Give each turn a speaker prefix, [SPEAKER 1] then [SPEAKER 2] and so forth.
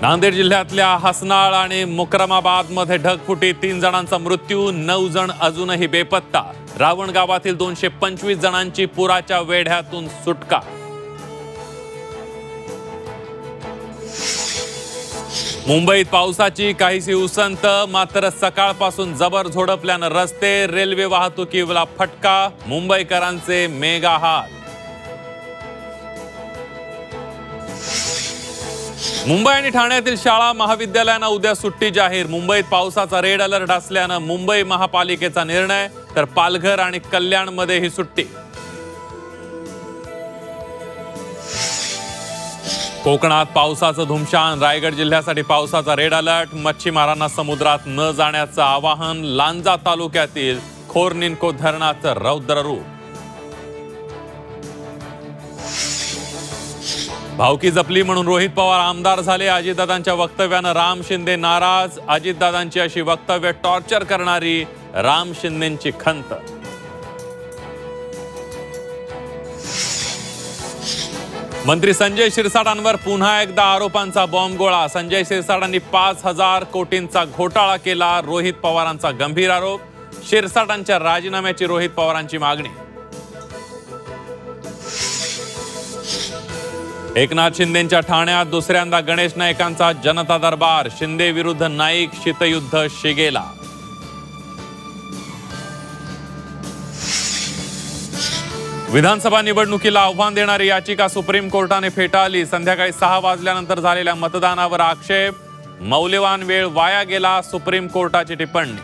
[SPEAKER 1] नांदेड जिल्ह्यातल्या हसनाळ आणि मुकरमाबाद मध्ये ढगफुटी, 3 जणांचा मृत्यू, 9 जण अजूनही बेपत्ता। रावण गावातील 225 जणांची पुराच्या वेढ्यातून सुटका। मुंबईत पावसाची काहीशी उसंत, मात्र सकाळपासून जबर झोडपल्यानं रस्ते, रेल्वे वाहतुकीला फटका, मुंबईकरांचे मेगा हाल। मुंबई आणि ठाण्यातील शाळा महाविद्यालयांना उद्या सुट्टी जाहीर। मुंबईत पावसाचा रेड अलर्ट असल्यानं मुंबई महापालिकेचा निर्णय, तर पालघर आणि कल्याणमध्ये ही सुट्टी। कोकणात पावसाचं धुमशान, रायगड जिल्ह्यासाठी पावसाचा रेड अलर्ट, मच्छीमारांना समुद्रात न जाण्याचं आवाहन। लांजा तालुक्यातील खोरनिन्को धरणाचं रौद्र रूप। भावकी जपली म्हणून रोहित पवार आमदार झाले, अजितदादांच्या वक्तव्यानं राम शिंदे नाराज। अजितदादांची अशी वक्तव्य टॉर्चर करणारी, राम शिंदेंची खंत। मंत्री संजय शिरसाटांवर पुन्हा एकदा आरोपांचा बॉम्बगोळा। संजय शिरसाटांनी 5,000 कोटींचा घोटाळा केला, रोहित पवारांचा गंभीर आरोप। शिरसाटांच्या राजीनाम्याची रोहित पवारांची मागणी। एकनाथ शिंदेंच्या ठाण्यात दुसऱ्यांदा गणेश नाईकांचा जनता दरबार। शिंदे विरुद्ध नाईक, शीतयुद्ध शिगेला। विधानसभा निवडणुकीला आव्हान देणारी याचिका सुप्रीम कोर्टाने फेटाळली। संध्याकाळी 6 वाजल्यानंतर झालेल्या मतदानावर आक्षेप, मौल्यवान वेळ वाया गेला, सुप्रीम कोर्टाची टिप्पणी।